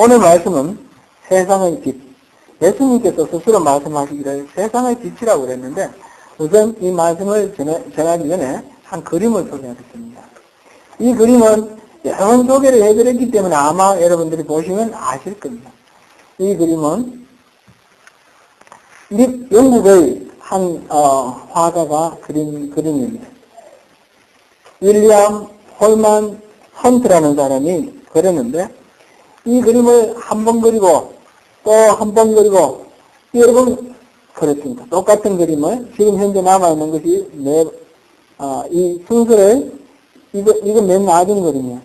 오늘 말씀은 세상의 빛. 예수님께서 스스로 말씀하시기를 세상의 빛이라고 그랬는데, 우선 이 말씀을 전하기 전에 한 그림을 소개하겠습니다. 이 그림은 여러 번 소개를 해드렸기 때문에 아마 여러분들이 보시면 아실 겁니다. 이 그림은 영국의 한 화가가 그린 그림입니다. 윌리엄 홀만 헌트라는 사람이 그렸는데, 이 그림을 한 번 그리고 또 한 번 그리고 여러 번 그렸습니다. 똑같은 그림을 지금 현재 남아있는 것이 이 순서를 이거 맨 나중 그림이야.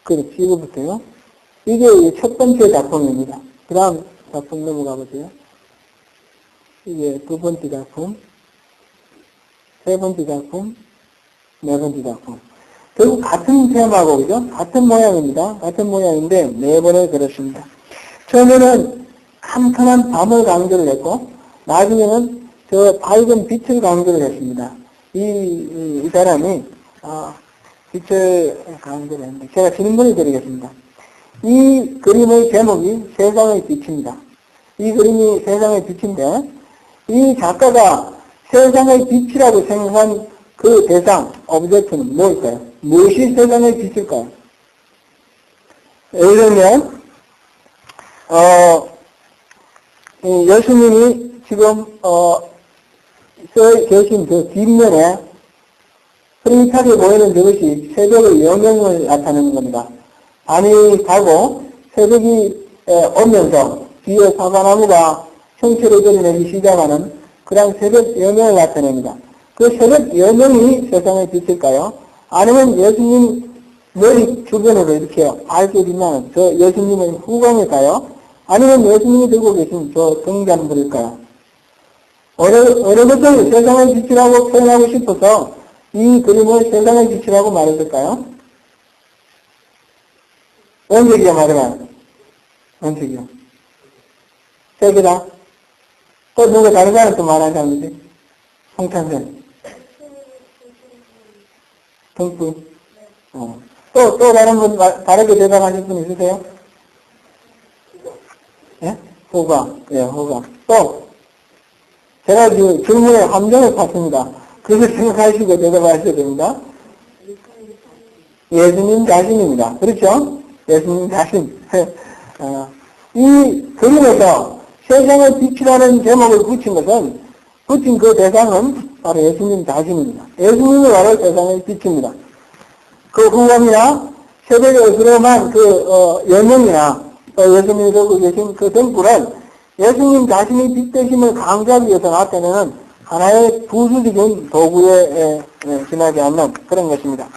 그렇지, 이거부터요. 이게 첫 번째 작품입니다. 그 다음 작품 넘어가 보세요. 이게 두 번째 작품, 세 번째 작품, 네 번째 작품. 결국 같은 테마고, 그죠? 같은 모양입니다. 같은 모양인데, 네 번을 그렸습니다. 처음에는 캄캄한 밤을 강조를 했고, 나중에는 저 밝은 빛을 강조를 했습니다. 이 사람이, 빛을 강조를 했는데, 제가 질문을 드리겠습니다. 이 그림의 제목이 세상의 빛입니다. 이 그림이 세상의 빛인데, 이 작가가 세상의 빛이라고 생각한 그 대상, 오브젝트는 무엇일까요? 무엇이 세상의 빛일까요? 예를 들면, 예수님이 지금, 써 계신 그 뒷면에 흐릿하게 보이는 그것이 새벽의 여명을 나타내는 겁니다. 밤이 가고 새벽이 오면서 뒤에 사과나무가 형체를 드러내기 시작하는 그런 새벽 여명을 나타냅니다. 그 새벽 여명이 세상의 빛일까요? 아니면 예수님 머리 주변으로 이렇게 밝게 빛나는 저 예수님의 후광일까요? 아니면 예수님이 들고 계신 저 등잔불일까요? 어느 것을 세상의 빛이라고 표현하고 싶어서 이 그림을 세상의 빛이라고 말했을까요? 원색이요, 말해봐요. 원색이요. 색이다. 또 누가 다른 사람 또 말하는 사람이지? 홍찬생. 등불. 또 다른 분, 다르게 대답하실 분 있으세요? 예? 호감. 예, 호감. 또, 제가 그 질문에 함정을 팠습니다. 그것을 생각하시고 대답하셔야 됩니다. 예수님 자신입니다. 그렇죠? 예수님 자신. 이 그림에서 세상의 빛이라는 제목을 붙인 그 대상은 바로 예수님 자신입니다. 예수님이 바로 세상의 빛입니다. 그 후광이나 새벽에 어스름한 여명이나 예수님이 들고 계신 그 등불은 예수님 자신이 빛 되심을 강조하기 위해서 나타내는 하나의 부수적인 도구에 지나지 않는 그런 것입니다.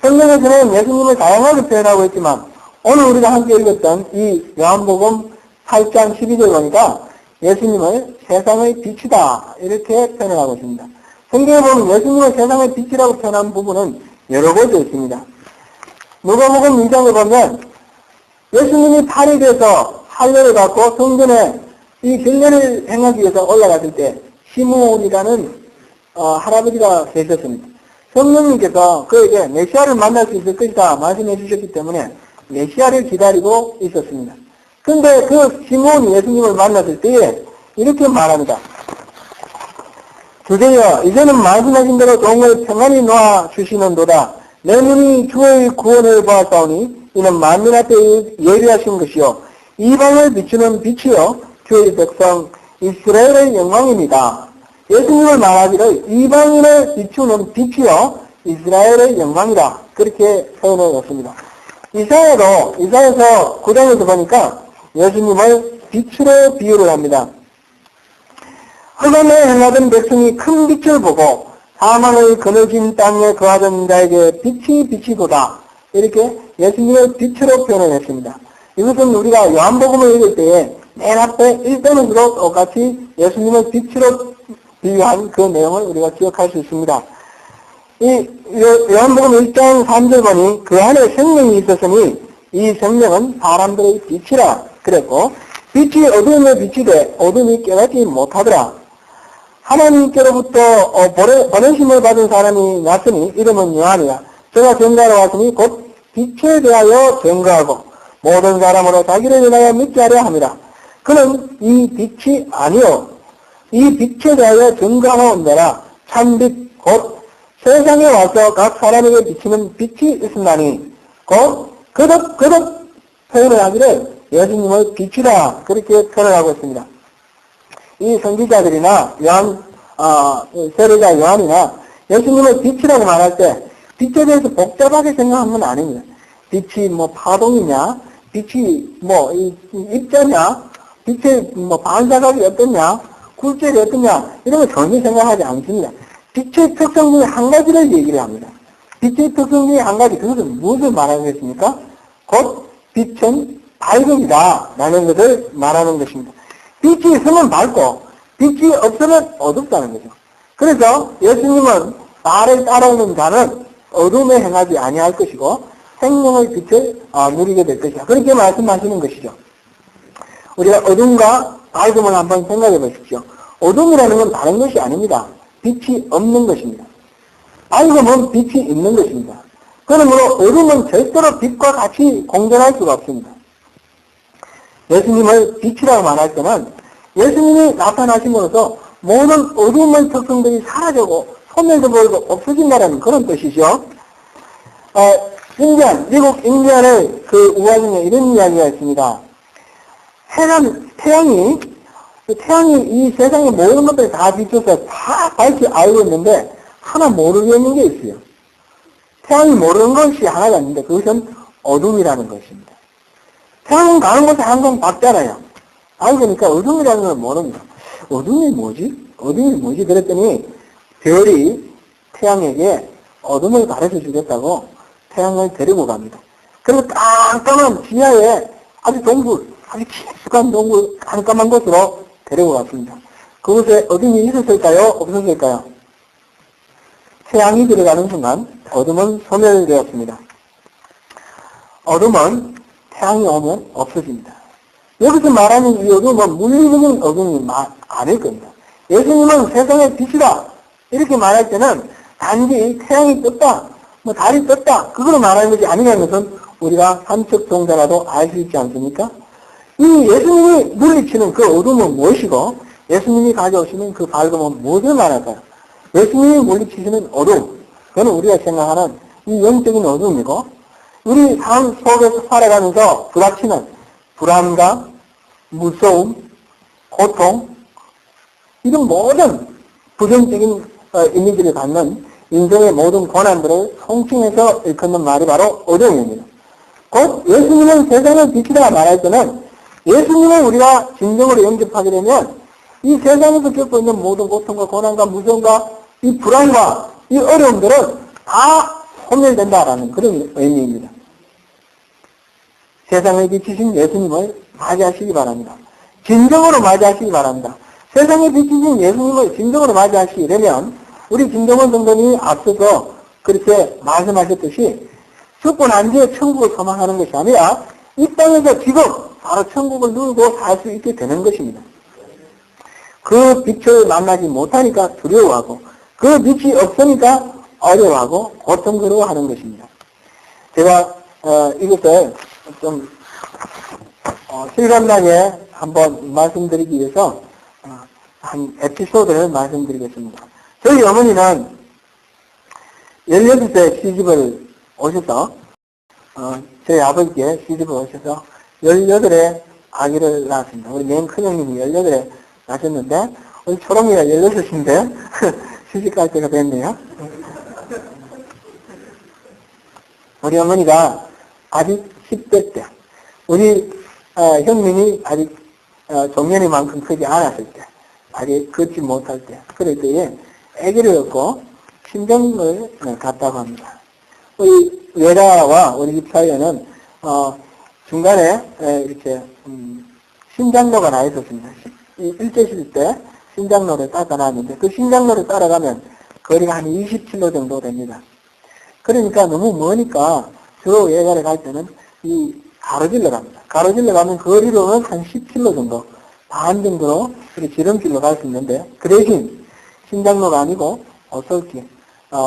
성경에서는 예수님을 다양하게 표현하고 있지만 오늘 우리가 함께 읽었던 이 요한복음 8장 12절 보니까 예수님을 세상의 빛이다 이렇게 표현하고 있습니다. 성경에 보면 예수님을 세상의 빛이라고 표현한 부분은 여러 곳에 있습니다. 누가복음 2장에 보면 예수님이 팔이 돼서 할례를 받고 성전에 이 경례를 행하기 위해서 올라갔을 때 시므온이라는 할아버지가 계셨습니다. 성령님께서 그에게 메시아를 만날 수 있을 것이다 말씀해 주셨기 때문에 메시아를 기다리고 있었습니다. 근데 그 시므온이 예수님을 만났을 때에 이렇게 말합니다. 주제여 이제는 말씀하신 대로 종을 평안히 놓아 주시는도다. 내 눈이 주의 구원을 보았사오니 이는 만민 앞에 예리하신 것이요 이방을 비추는 빛이요 주의 백성 이스라엘의 영광입니다. 예수님을 말하기를 이방인을 비추는 빛이요 이스라엘의 영광이다. 그렇게 표현해 놨습니다. 이사야서 9장에서 보니까 예수님을 빛으로 비유를 합니다. 흑암에 행하던 백성이 큰 빛을 보고 사망의 그늘진 땅에 거하던 자에게 빛이 비치도다. 이렇게 예수님을 빛으로 표현했습니다. 이것은 우리가 요한복음을 읽을 때에 맨 앞에 1번으로 똑같이 예수님을 빛으로 비유한 그 내용을 우리가 기억할 수 있습니다. 이 요한복음 1장 3절 보니 그 안에 생명이 있었으니 이 생명은 사람들의 빛이라 그랬고 빛이 어둠에 비치되 어둠이 깨닫지 못하더라. 하나님께로부터 보내심을 받은 사람이 났으니 이름은 요한이라. 저가 전가로 왔으니 곧 빛에 대하여 증거하고 모든 사람으로 자기를 인하여 믿게 하려 합니다. 그는 이 빛이 아니요 이 빛에 대하여 증거하오니라. 참빛 곧 세상에 와서 각 사람에게 비치는 빛이 있으나니 곧 그덕 표현을 하기를 예수님을 빛이다 그렇게 표현하고 있습니다. 이 선지자들이나 세례자 요한이나 예수님을 빛이라고 말할 때 빛에 대해서 복잡하게 생각하는 건 아닙니다. 빛이 뭐 파동이냐, 빛이 뭐 입자냐, 빛의 뭐 반사각이 어떠냐, 굴절이 어떠냐 이런 거 전혀 생각하지 않습니다. 빛의 특성 중에 한 가지를 얘기를 합니다. 빛의 특성 중에 한 가지, 그것은 무엇을 말하겠습니까? 곧 빛은 밝음이다 라는 것을 말하는 것입니다. 빛이 있으면 밝고 빛이 없으면 어둡다는 거죠. 그래서 예수님은 나를 따르는 자는 어둠에 행하지 아니할 것이고 생명의 빛을 누리게 될 것이다. 그렇게 말씀하시는 것이죠. 우리가 어둠과 밝음을 한번 생각해 보십시오. 어둠이라는 건 다른 것이 아닙니다. 빛이 없는 것입니다. 밝음은 빛이 있는 것입니다. 그러므로 어둠은 절대로 빛과 같이 공존할 수가 없습니다. 예수님을 빛이라고 말할 때는 예수님이 나타나심으로써 모든 어둠의 특성들이 사라지고 소멸도 보이고 없어진다는 그런 뜻이죠. 미국 인디안의 그 우화 중에 이런 이야기가 있습니다. 태양이 이 세상의 모든 것들이 다 비춰서 다 밝히 알고 있는데 하나 모르겠는 게 있어요. 태양이 모르는 것이 하나가 있는데 그것은 어둠이라는 것입니다. 태양은 가는 곳에 항상 밝잖아요. 알고 보니까 어둠이라는 걸 모릅니다. 어둠이 뭐지? 그랬더니 별이 태양에게 어둠을 가르쳐 주겠다고 태양을 데리고 갑니다. 그리고 깜깜한 지하에 아주 깊숙한 동굴, 깜깜한 곳으로 데리고 갔습니다. 그곳에 어둠이 있었을까요? 없었을까요? 태양이 들어가는 순간 어둠은 소멸되었습니다. 어둠은 태양이 오면 없어집니다. 여기서 말하는 이 어둠은 물리적인 어둠이 아닐 겁니다. 예수님은 세상의 빛이다 이렇게 말할 때는 단지 태양이 떴다, 달이 떴다 그걸로 말하는 것이 아니라는 것은 우리가 산책 동자라도 알 수 있지 않습니까? 이 예수님이 물리치는 그 어둠은 무엇이고 예수님이 가져오시는 그 밝음은 무엇을 말할까요? 예수님이 물리치시는 어둠, 그건 우리가 생각하는 이 영적인 어둠이고 우리 삶 속에서 살아가면서 부닥치는 불안감, 무서움, 고통 이런 모든 부정적인 이미지를 갖는 인생의 모든 고난들을 총칭해서 일컫는 말이 바로 어둠입니다. 곧 예수님은 세상의 빛이라 말할 때는 예수님을 우리가 진정으로 영접하게 되면 이 세상에서 겪고 있는 모든 고통과 고난과 무서움과 이 불안과 이 어려움들은 다 소멸된다라는 그런 의미입니다. 세상에 비치신 예수님을 맞이하시기 바랍니다. 진정으로 맞이하시기 바랍니다. 세상에 비치신 예수님을 진정으로 맞이하시려면 우리 김정은 성도님이 앞서서 그렇게 말씀하셨듯이 죽고 난 뒤에 천국을 소망하는 것이 아니라 이 땅에서 지금 바로 천국을 누리고 살 수 있게 되는 것입니다. 그 빛을 만나지 못하니까 두려워하고 그 빛이 없으니까 어려워하고 고통스러워하는 것입니다. 제가 이것을 좀 실감나게 한번 말씀드리기 위해서 한 에피소드를 말씀드리겠습니다. 저희 어머니는 16세 시집을 오셔서 저희 아버지께 시집을 오셔서 18에 아기를 낳았습니다. 우리 맨 큰형님이 18에 낳으셨는데 우리 초롱이가 16인데 시집갈 때가 됐네요. 우리 어머니가 아직 10대 때 우리 형님이 아직 종년이만큼 크지 않았을 때 아직 걷지 못할 때 그럴 때에 아기를 얻고 친정을 갔다고 합니다. 우리 외가와 우리 집 사이에는 중간에 이렇게 신장로가 나 있었습니다. 일제시대 때 신장로를 따라놨는데 그 신장로를 따라가면 거리가 한 20km 정도 됩니다. 그러니까 너무 머니까 저 외가를 갈 때는 이 가로질러 갑니다. 가로질러 가면 거리로는 한 10km 정도 반 정도로 이렇게 지름길로 갈 수 있는데 그 대신 신장로가 아니고 오솔길,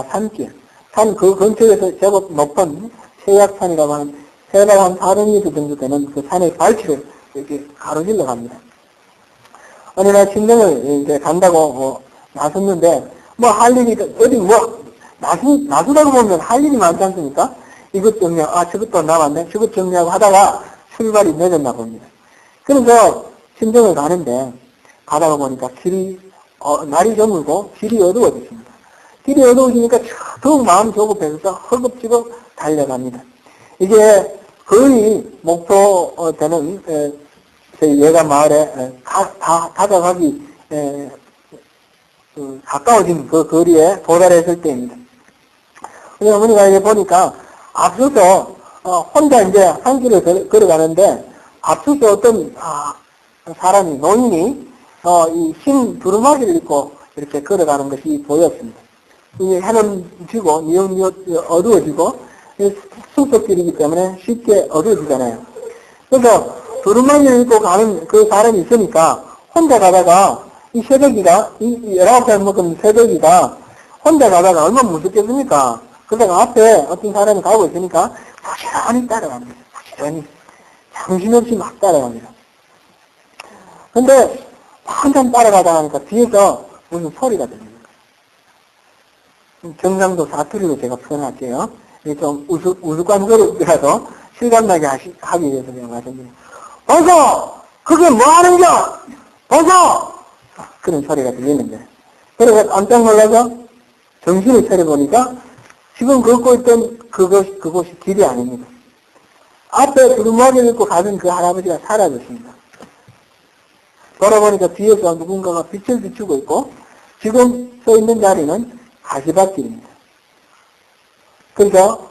산길, 산 그 근처에서 제법 높은 해약산이라고 하는 해발 한 400m 정도 되는 그 산의 발치를 이렇게 가로질러 갑니다. 어느 날 친정을 이제 간다고 나섰는데, 뭐 할 일이, 어디 뭐, 나서다가 보면 할 일이 많지 않습니까? 이것 정리하고, 저것도 남았네, 저것 정리하고 하다가 출발이 늦었나 봅니다. 그래서 친정을 가는데, 가다가 보니까 길이, 날이 저물고 길이 어두워졌습니다. 길이 어두워지니까 더욱 마음이 조급해서 허겁지겁 달려갑니다. 이게 거의 목표 되는 저희 예가 마을에 다가가기 가까워진 그 거리에 도달했을 때입니다. 우리 어머니가 이제 보니까 앞서서 혼자 이제 한 길을 걸어가는데 앞서서 어떤 사람이 노인이 이 흰 두루마기를 입고 이렇게 걸어가는 것이 보였습니다. 이게 해는 지고 뉘엿뉘엿 어두워지고 숲속길이기 때문에 쉽게 어두워지잖아요. 그래서 두루마기를 입고 가는 그 사람이 있으니까 혼자 가다가 이 새벽이가, 이 19살 먹은 새벽이가 혼자 가다가 얼마나 무섭겠습니까? 그러다가 앞에 어떤 사람이 가고 있으니까 부지런히 따라갑니다. 부지런히. 정신없이 막 따라갑니다. 근데 한참 따라가다 하니까 뒤에서 무슨 소리가 들립니다. 경상도 사투리로 제가 표현할게요. 좀 우스꽝스럽더라도 실감나게 하기 위해서 제가 말씀드립니다. 벗어! 그게 뭐 하는겨? 벗어! 그런 소리가 들리는데. 그래서 깜짝 놀라서 정신을 차려보니까 지금 걷고 있던 그곳이 길이 아닙니다. 앞에 두루마기를 입고 가던 그 할아버지가 사라졌습니다. 돌아보니까 뒤에서 누군가가 빛을 비추고 있고 지금 서 있는 자리는 가시밭길입니다. 그래서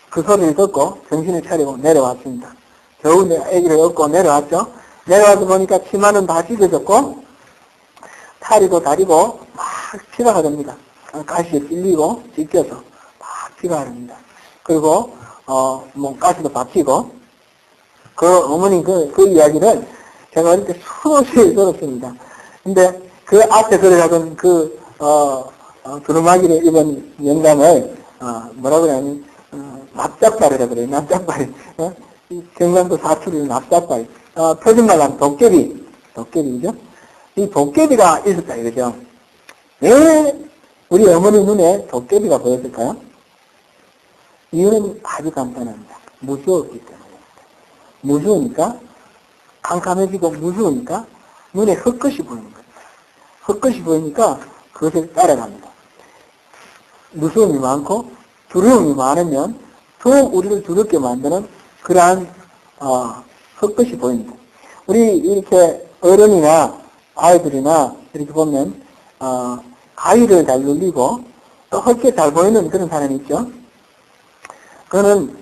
그 소리를 듣고 정신을 차리고 내려왔습니다. 겨우 아기를 업고 내려왔죠. 내려와서 보니까 치마는 다 찢어졌고 탈이고 다리고 막 피가 흐릅니다. 가시에 찔리고 찢겨서 막 피가 흐릅니다. 그리고 뭐 가시도 박히고 그 어머니 그 이야기를 제가 이렇게 수없이 들었습니다. 근데 그 앞에 걸어가던 두루마기를 입은 영감을 뭐라고 그러냐면 납작발이라고 그래요. 납작발. 경상도 사투리는 납작발. 표준말로 하면 도깨비죠. 이 도깨비가 있었다 이거죠. 왜 우리 어머니 눈에 도깨비가 보였을까요? 이유는 아주 간단합니다. 무서웠기 때문입니다. 무서우니까 캄캄해지고 무서우니까 눈에 헛것이 보이는 겁니다. 헛것이 보이니까 그것을 따라갑니다. 무서움이 많고 두려움이 많으면 더욱 우리를 두렵게 만드는 그러한 헛것이 보입니다. 우리 이렇게 어른이나 아이들이나 이렇게 보면 가위를 잘 눌리고 또 헛게 잘 보이는 그런 사람이 있죠. 그거는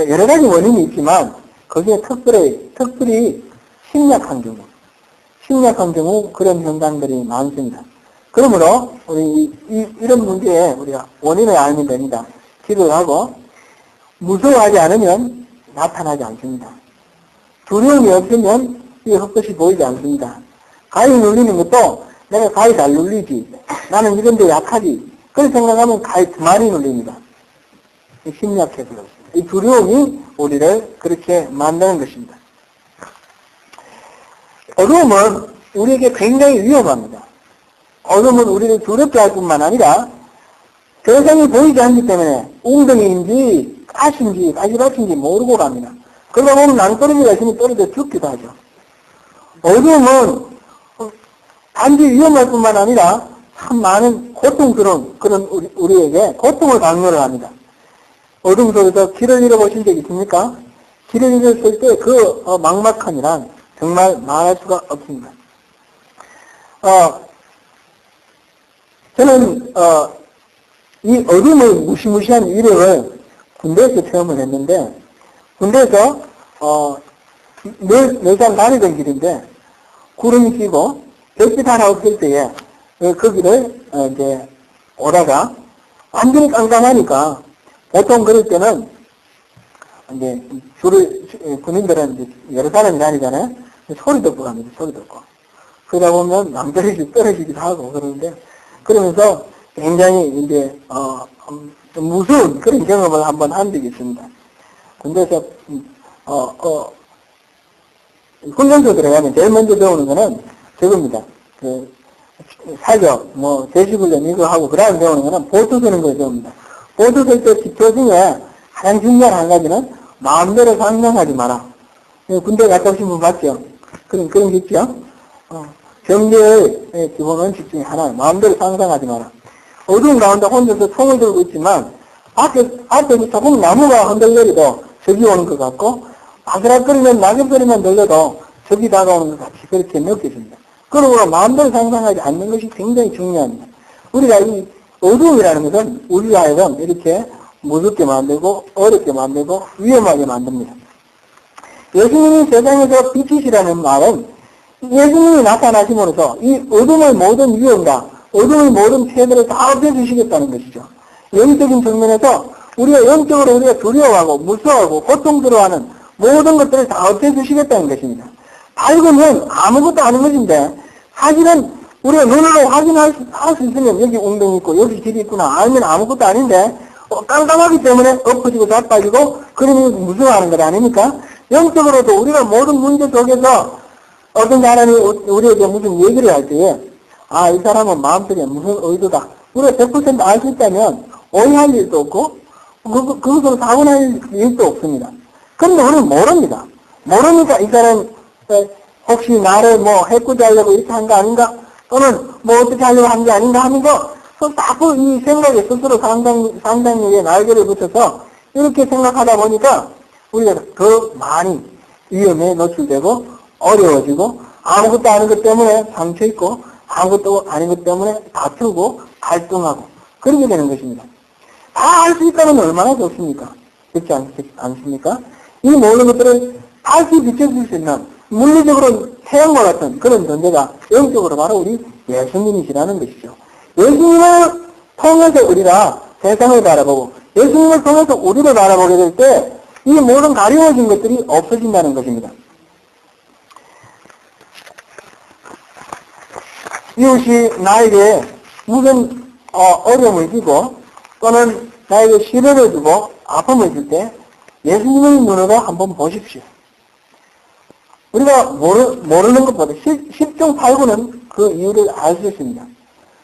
여러 가지 원인이 있지만 거기에 특별히 심약한 경우 그런 현상들이 많습니다. 그러므로 우리 이런 문제에 우리가 원인을 알면 됩니다. 기도를 하고 무서워하지 않으면 나타나지 않습니다. 두려움이 없으면 이 헛것이 보이지 않습니다. 가위 눌리는 것도 내가 가위 잘 눌리지, 나는 이런 데 약하지, 그렇게 생각하면 가위 두 마리 눌립니다. 심약해서 그렇습니다. 이 두려움이 우리를 그렇게 만드는 것입니다. 어두움은 우리에게 굉장히 위험합니다. 어둠은 우리를 두렵게 할 뿐만 아니라 세상이 보이지 않기 때문에 웅덩이인지 가시인지 가시밭인지 모르고 갑니다. 그러다 보면 낭떠러지가 있으면 떨어져 죽기도 하죠. 어둠은 단지 위험할 뿐만 아니라 참 많은 고통스러운 그런 우리에게 고통을 강요를 합니다. 어둠 속에서 길을 잃어보신 적 있습니까? 길을 잃었을 때 그 막막함이란 정말 말할 수가 없습니다. 저는 이 어둠의 무시무시한 위력을 군대에서 체험을 했는데, 군대에서 늘상 다니던 길인데 구름이 끼고 별빛 하나 없을 때에 거기를 이제 오다가 완전히 깜깜하니까 보통 그럴 때는 이제 군인들은 이제 여러 사람이 다니잖아요. 소리 듣고 갑니다. 소리 듣고. 그러다 보면 낭떠러지 떨어지기도 하고 그러는데, 그러면서 굉장히 이제 무서운 그런 경험을 한번 한 적이 있습니다. 군대에서, 훈련소 들어가면 제일 먼저 배우는 거는 저겁니다. 사격, 제시훈련 이거 하고, 그 다음에 배우는 거는 보트 서는 걸 배웁니다. 보트 설 때 지표 중에 가장 중요한 한 가지는 마음대로 상상하지 마라. 군대 갔다 오신 분 봤죠? 그런 게 있죠? 경제의 기본 원칙 중에 하나는 마음대로 상상하지 마라. 어두운 가운데 혼자서 총을 들고 있지만, 앞에서 조금 나무가 흔들거리도 적이 오는 것 같고, 바스락거리면 낙엽소리만 들려도 적이 다가오는 것 같이 그렇게 느껴집니다. 그러므로 마음대로 상상하지 않는 것이 굉장히 중요합니다. 우리가 이 어두움이라는 것은 우리가 하여금 이렇게 무섭게 만들고, 어렵게 만들고, 위험하게 만듭니다. 예수님이 세상에서 빛이시라는 말은 예수님이 나타나심으로써 이 어둠의 모든 위험과 어둠의 모든 폐해를 다 없애주시겠다는 것이죠. 영적인 측면에서 영적으로 우리가 두려워하고 무서워하고 고통스러워하는 모든 것들을 다 없애주시겠다는 것입니다. 밝으면 아무것도 아닌 것인데 사실은 우리가 눈으로 확인할 수 있으면 여기 웅덩이 있고 여기 길이 있구나 알면 아무것도 아닌데 깜깜하기 때문에 엎어지고 자빠지고 그러니 무서워하는 것 아닙니까? 영적으로도 우리가 모든 문제 속에서 어떤 사람이 우리에게 무슨 얘기를 할 때에 이 사람은 마음속에 무슨 의도다. 우리가 100% 알 수 있다면 오해할 일도 없고 그것으로 사고날 일도 없습니다. 그런데 우리는 모릅니다. 모르니까 이 사람 혹시 나를 해코지 하려고 이렇게 한 거 아닌가? 또는 어떻게 하려고 한 게 아닌가 하는 거 자꾸 이 생각에 스스로 상당히 날개를 붙여서 이렇게 생각하다 보니까 우리가 더 많이 위험에 노출되고 어려워지고 아무것도 아닌 것 때문에 상처 있고 아무것도 아닌 것 때문에 다투고 갈등하고 그렇게 되는 것입니다. 다 알 수 있다면 얼마나 좋습니까? 그렇지 않습니까? 이 모든 것들을 다시 비춰줄 수 있는 물리적으로 태양과 같은 그런 존재가 영적으로 바로 우리 예수님이시라는 것이죠. 예수님을 통해서 우리가 세상을 바라보고 예수님을 통해서 우리를 바라보게 될 때 이 모든 가려워진 것들이 없어진다는 것입니다. 이웃이 나에게 무슨 어려움을 주고 또는 나에게 시련을 주고 아픔을 줄 때 예수님의 눈으로 한번 보십시오. 우리가 모르는 것보다 10중 8구는 그 이유를 알 수 있습니다.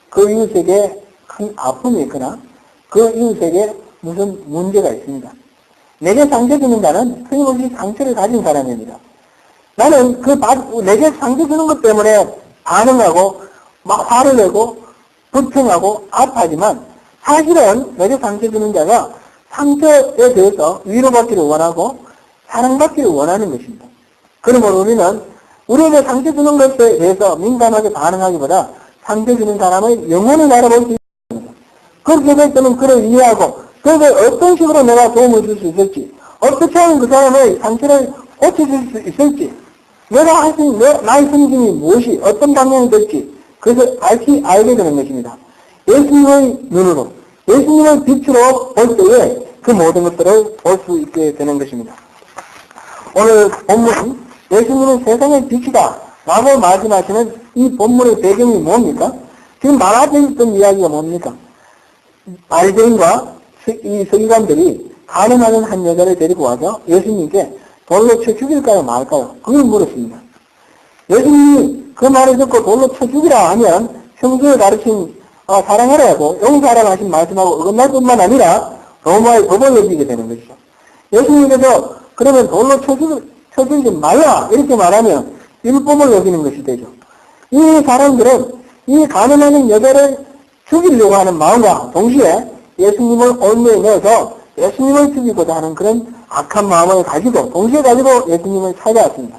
그 이웃에게 큰 아픔이 있거나 그 이웃에게 무슨 문제가 있습니다. 내게 상처 주는 자는 끊임없이 상처를 가진 사람입니다. 나는 내게 상처 주는 것 때문에 반응하고 막 화를 내고 불평하고 아파하지만 사실은 내게 상처 주는 자가 상처에 대해서 위로받기를 원하고 사랑받기를 원하는 것입니다. 그러므로 우리는 우리에게 상처 주는 것에 대해서 민감하게 반응하기보다 상처 주는 사람의 영혼을 바라볼 수 있습니다. 그렇게 될 때는 그를 이해하고 그에게 어떤 식으로 내가 도움을 줄 수 있을지 어떻게 하면 그 사람의 상처를 고쳐줄 수 있을지 내가 할 수 있는 나의 섬김이 무엇이 어떤 방향이 될지 그것을 알게 되는 것입니다. 예수님의 눈으로 예수님의 빛으로 볼 때에 그 모든 것들을 볼 수 있게 되는 것입니다. 오늘 본문 예수님은 세상의 빛이다 라고 말씀하시는 이 본문의 배경이 뭡니까? 지금 말 앞에 있던 이야기가 뭡니까? 바리새인과 이 서기관들이 가늠하는 한 여자를 데리고 와서 예수님께 돌로 쳐 죽일까요 말까요? 그걸 물었습니다. 예수님이 그 말을 듣고 돌로 쳐 죽이라 하면 평소에 가르친 사랑하라 하고 용서하라 하신 말씀하고 어긋날 뿐만 아니라 로마의 법을 어기게 되는 것이죠. 예수님께서 그러면 돌로 쳐주지 말라 이렇게 말하면 율법을 어기는 것이 되죠. 이 사람들은 이 가늠하는 여자를 죽이려고 하는 마음과 동시에 예수님을 올무에 넣어서 예수님을 죽이고자 하는 그런 악한 마음을 가지고 동시에 가지고 예수님을 찾아왔습니다.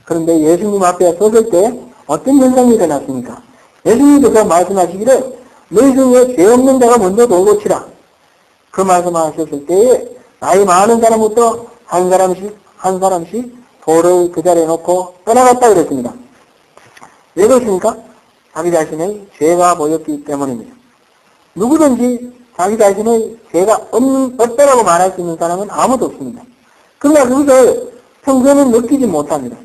그런데 예수님 앞에 섰을 때 어떤 현상이 일어났습니까? 예수님께서 말씀하시기를 너희 중에 죄 없는 자가 먼저 돌고 치라. 그 말씀하셨을 때에 나이 많은 사람부터 한 사람씩 돌을 그 자리에 놓고 떠나갔다 그랬습니다. 왜 그렇습니까? 자기 자신의 죄가 보였기 때문입니다. 누구든지 자기 자신의 죄가 없다라고 말할 수 있는 사람은 아무도 없습니다. 그러나 그것을 평소에는 느끼지 못합니다.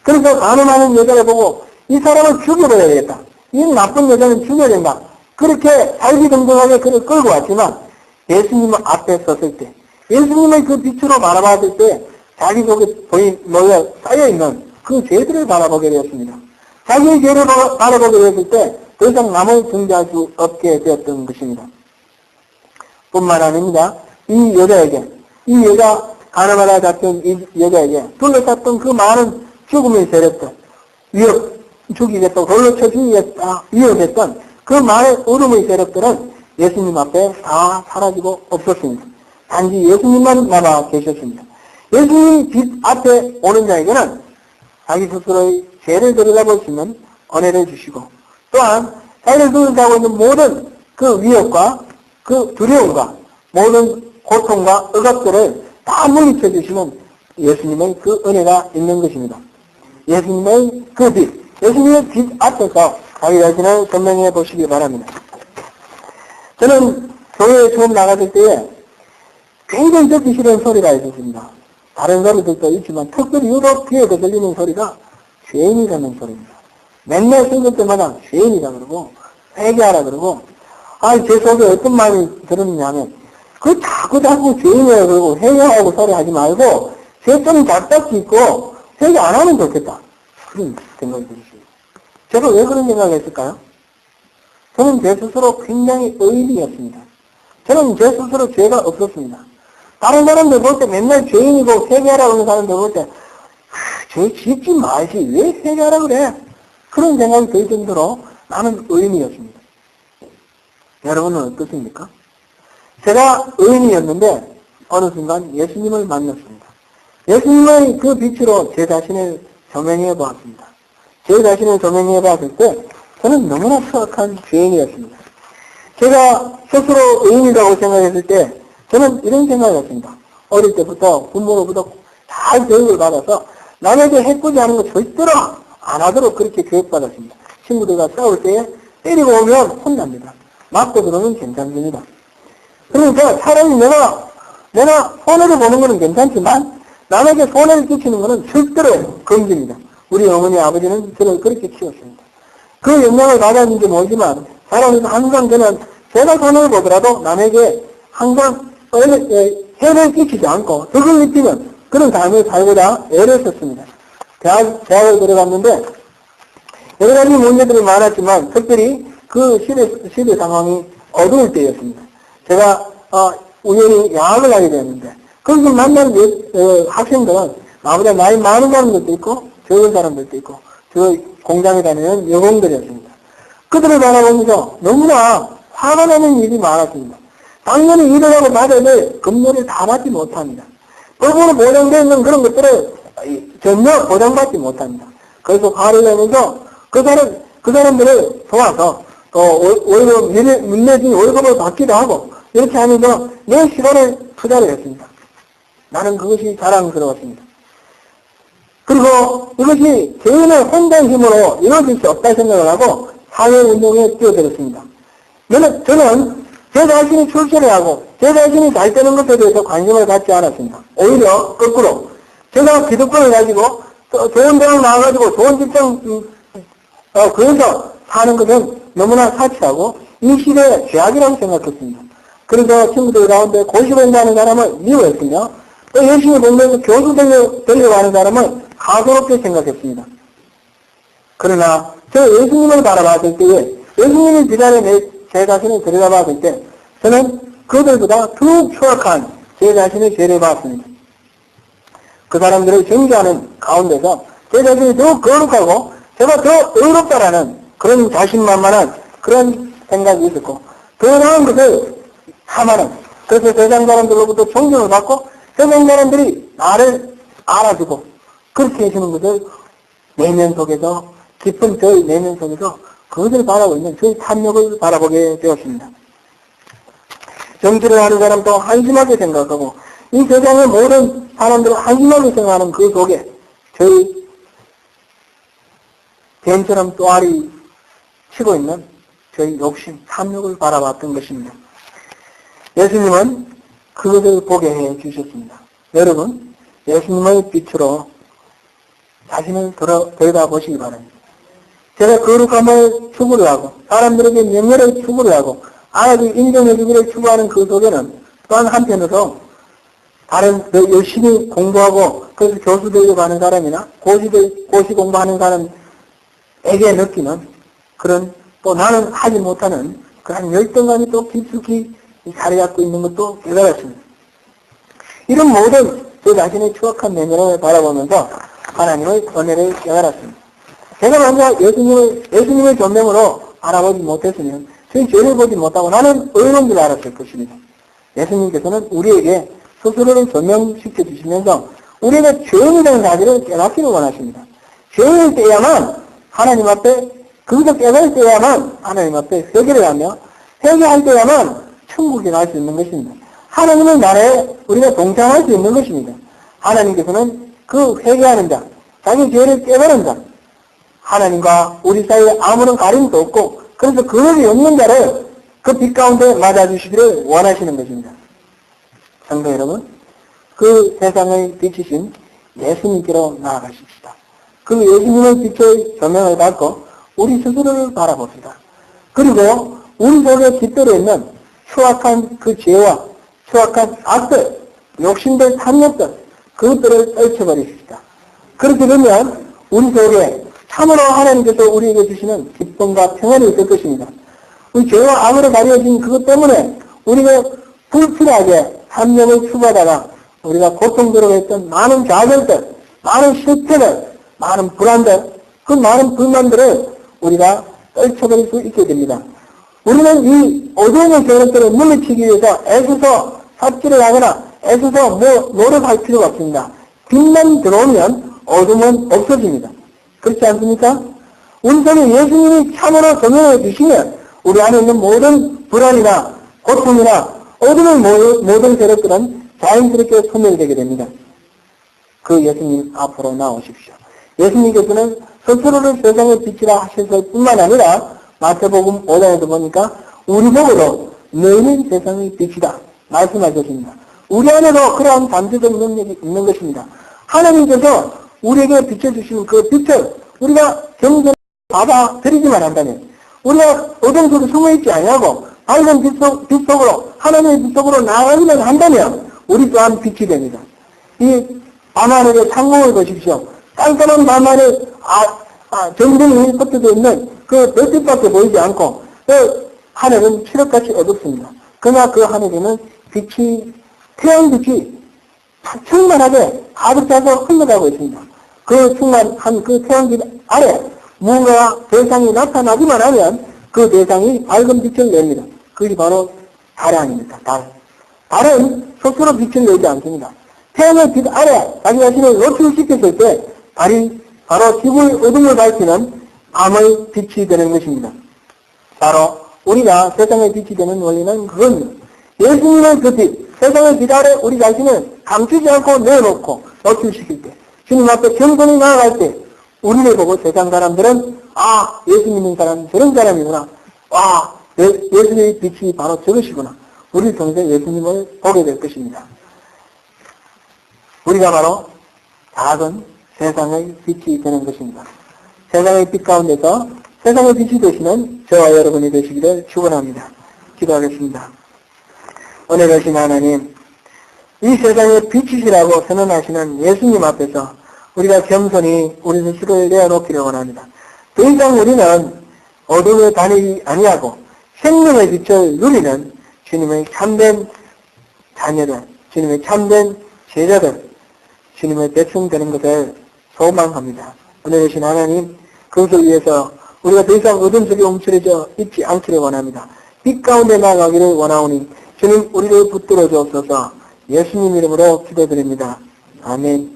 그래서 가늠하는 여자를 보고 이 사람을 죽여버려야 되겠다. 이 나쁜 여자는 죽여야 된다. 그렇게 살기등등하게 그를 끌고 왔지만 예수님 앞에 섰을 때, 예수님의 그 빛으로 바라봤을 때 자기 속에 쌓여있는 그 죄들을 바라보게 되었습니다. 자기의 죄를 바라보게 되었을 때 더 이상 남을 등재할 수 없게 되었던 것입니다. 뿐만 아닙니다. 이 여자 가늠하다 잡힌 이 여자에게 둘러쌌던 그 많은 죽음의 세력들, 죽이겠다고 돌로 쳐 죽이겠다 위협했던 그 많은 어둠의 세력들은 예수님 앞에 다 사라지고 없었습니다. 단지 예수님만 남아 계셨습니다. 예수님 빛 앞에 오는 자에게는 자기 스스로의 죄를 들여다볼 수 있는 은혜를 주시고, 또한 자기를 둘러싸고 있는 모든 그 위협과 그 두려움과 모든 고통과 억압들을 다 물리쳐 주시는 예수님의 그 은혜가 있는 것입니다. 예수님의 그 빛, 예수님의 빛 앞에서 자기 자신을 선명해 보시기 바랍니다. 저는 교회에 처음 나갔을 때에 굉장히 듣기 싫은 소리가 있었습니다. 다른 소리들도 있지만 특별히 유독 귀에 들리는 소리가 죄인이라는 소리입니다. 맨날 생길 때마다 죄인이라 그러고 회개하라 그러고, 제 속에 어떤 마음이 들었느냐 하면 자꾸 죄인이라 그러고 회개하고 소리 하지 말고 죄 좀 잡잡기 있고 회개 안 하면 좋겠다, 그런 생각이 들었어요. 제가 왜 그런 생각을 했을까요? 저는 제 스스로 굉장히 의인이었습니다. 저는 제 스스로 죄가 없었습니다. 다른 사람들 볼 때 맨날 죄인이고 회개하라고 하는 사람들 볼 때 죄 짓지 말지 왜 회개하라 그래? 그런 생각이 들 정도로 나는 의인이었습니다. 여러분은 어떻습니까? 제가 의인이었는데 어느 순간 예수님을 만났습니다. 예수님의 그 빛으로 제 자신을 조명해 보았습니다. 제 자신을 조명해 봤을 때 저는 너무나 추악한 죄인이었습니다. 제가 스스로 의인이라고 생각했을 때 저는 이런 생각이었습니다. 어릴 때부터 부모로부터 잘 교육을 받아서 남에게 해코지 하는 거 절대로 안 하도록 그렇게 교육받았습니다. 친구들과 싸울 때에 때리고 오면 혼납니다. 맞고 그러면 괜찮습니다. 그러니까 차라리 내가 손해를 보는 거는 괜찮지만 남에게 손해를 끼치는 거는 절대로 금지입니다. 우리 어머니 아버지는 저를 그렇게 키웠습니다. 그 영향을 받았는지 모르지만 사람은 항상 저는 제가 손해를 보더라도 남에게 항상 해를 끼치지 않고 덕을 입히는 그런 삶을 살고자 애를 썼습니다. 대학을 들어갔는데 여러 가지 문제들이 많았지만 특별히 그 시대 상황이 어두울 때였습니다. 제가 우연히 양학을 하게 되었는데 거기서 만난 학생들은 나보다 나이 많은 사람들도 있고 적은 사람들도 있고 저 공장에 다니는 여공들이었습니다. 그들을 바라보면서 너무나 화가 나는 일이 많았습니다. 당연히 일을 하고 받아야 될 급료를 다 받지 못합니다. 법으로 보장되어 있는 그런 것들을 전혀 보장받지 못합니다. 그래서 화를 내면서 그 사람들을 도와서 월급, 문내진 월급을 받기도 하고 이렇게 하면서 내 시간을 투자를 했습니다. 나는 그것이 자랑스러웠습니다. 그리고 이것이 개인의 혼자의 힘으로 이루어질 수 없다 생각을 하고 사회운동에 뛰어들었습니다. 저는 제 자신이 출세를 하고 제 자신이 잘 되는 것에 대해서 관심을 갖지 않았습니다. 오히려 거꾸로 제가 기득권을 가지고 좋은 대학 나와가지고 좋은 직장 그래서 사는 것은 너무나 사치하고 이 시대의 죄악이라고 생각했습니다. 그래서 친구들 가운데 고시공부하는 사람을 미워했으며 또 열심히 공부해서 교수 되려고 하는 사람을 가소롭게 생각했습니다. 그러나 저 예수님을 바라봤을 때에 예수님이 그 자리에 제 자신을 들여다봤을 때 저는 그들보다 더 추악한 제 자신의 죄를 봤습니다. 그 사람들을 정죄하는 가운데서 제 자신이 더 거룩하고 제가 더 의롭다라는 그런 자신만만한 그런 생각이 있었고 더 나은 것을 함하는, 그래서 세상 사람들로부터 존경을 받고 세상 사람들이 나를 알아주고 그렇게 해주는 것을 내면 속에서 깊은 저의 내면 속에서 그것을 바라보고 있는 저의 탐욕을 바라보게 되었습니다. 정치를 하는 사람도 한심하게 생각하고 이 세상의 모든 사람들을 한심하게 생각하는 그 속에 저희 뱀처럼 또아리 치고 있는 저희 욕심, 탐욕을 바라봤던 것입니다. 예수님은 그것을 보게 해 주셨습니다. 여러분, 예수님의 빛으로 자신을 들여다보시기 바랍니다. 제가 거룩함을 추구를 하고 사람들에게 명예를 추구를 하고 아내도 인정해주기를 추구하는 그 속에는 또한 한편으로 다른 더 열심히 공부하고 그래서 교수 되려고 하는 사람이나 고시 공부하는 사람에게 느끼는 그런 또 나는 하지 못하는 그런 열등감이 또 깊숙이 자리 잡고 있는 것도 깨달았습니다. 이런 모든 저 자신의 추악한 내면을 바라보면서 하나님의 은혜를 깨달았습니다. 제가 먼저 예수님의 존명으로 알아보지 못했으면 저희 죄를 보지 못하고 나는 의로운 줄 알았을 것입니다. 예수님께서는 우리에게 스스로를 조명시켜 주시면서 우리가 죄인이라는 사실을 깨닫기를 원하십니다. 죄인일 때야만 하나님 앞에 그것을 깨달을 때야만 하나님 앞에 회개를 하며 회개할 때야만 천국에 갈 수 있는 것입니다. 하나님의 나라에 우리가 동참할 수 있는 것입니다. 하나님께서는 그 회개하는 자, 자기 죄를 깨달은 자, 하나님과 우리 사이에 아무런 가림도 없고 그래서 그릇이 없는 자를 그 빛 가운데 맞아주시기를 원하시는 것입니다. 성도 여러분, 그 세상의 빛이신 예수님께로 나아가십시다. 그 예수님의 빛의 조명을 받고 우리 스스로를 바라봅시다. 그리고 우리 속에 깃들어 있는 추악한 그 죄와 추악한 악들, 욕심들, 탐욕들, 그것들을 떨쳐버리십시다. 그렇게 되면 우리 속에 참으로 하나님께서 우리에게 주시는 기쁨과 평안이 있을 것입니다. 우리 죄와 악으로 가려진 그것 때문에 우리가 불필요하게 탐욕을 추구하다가 우리가 고통스러워 했던 많은 좌절들, 많은 실패들, 많은 불안들, 그 많은 불만들을 우리가 떨쳐버릴 수 있게 됩니다. 우리는 이 어두움의 세력들을 물리치기 위해서 애써서 삽질을 하거나 애써서 노력할 필요가 없습니다. 빛만 들어오면 어둠은 없어집니다. 그렇지 않습니까? 우리 속에 예수님이 참으로 조명해 주시면 우리 안에 있는 모든 불안이나 고통이나 어둠의 모든 세력들은 자연스럽게 소멸되게 됩니다. 그 예수님 앞으로 나오십시오. 예수님께서는 스스로를 세상의 빛이라 하실 뿐만 아니라 마태복음 5장에도 보니까 우리 보고도 너희는 세상의 빛이다 말씀하셨습니다. 우리 안에도 그러한 잠재적 능력이 있는 것입니다. 하나님께서 우리에게 비춰주시는 그 빛을 우리가 경전에 받아들이기만 한다면 우리가 어둠 속에 숨어있지 아니하고 밝은 빛 속으로 하나님의 빛 속으로 나아가기만 한다면 우리 또한 빛이 됩니다. 이 밤하늘의 창공을 보십시오. 깜깜한 밤하늘에 정전이 흩어져 있는 그 별빛밖에 보이지 않고 그 하늘은 칠흑같이 어둡습니다. 그러나 그 하늘에는 빛이 태양빛이 충만하게 가득 차서 흘러가고 있습니다. 그 충만한 그 태양빛 아래 무언가 대상이 나타나기만 하면 그 대상이 밝은 빛을 냅니다. 그것이 바로 달이 아닙니까? 달은 스스로 빛을 내지 않습니다. 태양의 빛 아래 자기 자신을 노출시켰을 때 달이 바로 지구의 어둠을 밝히는 암의 빛이 되는 것입니다. 바로 우리가 세상의 빛이 되는 원리는 그겁니다. 예수님의 그 빛, 세상의 빛 아래 우리 자신을 감추지 않고 내놓고 노출시킬 때, 주님 앞에 겸손히 나아갈 때 우리를 보고 세상 사람들은 예수 믿는 사람은 저런 사람이구나. 예수님의 빛이 바로 저것이구나. 우리 통해서 예수님을 보게 될 것입니다. 우리가 바로 작은 세상의 빛이 되는 것입니다. 세상의 빛 가운데서 세상의 빛이 되시는 저와 여러분이 되시기를 축원합니다. 기도하겠습니다. 은혜 되신 하나님, 이 세상의 빛이시라고 선언하시는 예수님 앞에서 우리가 겸손히 우리 스스로를 내어놓기를 원합니다. 더 이상 우리는 어둠에 다니지 아니하고 생명의 빛을 누리는 주님의 참된 자녀들, 주님의 참된 제자들, 주님의 백성되는 것을 소망합니다. 은혜 되신 하나님, 그것을 위해서 우리가 더 이상 어둠 속에 움츠려져 있지 않기를 원합니다. 빛 가운데 나가기를 원하오니 주님 우리를 붙들어 주옵소서. 예수님 이름으로 기도드립니다. 아멘.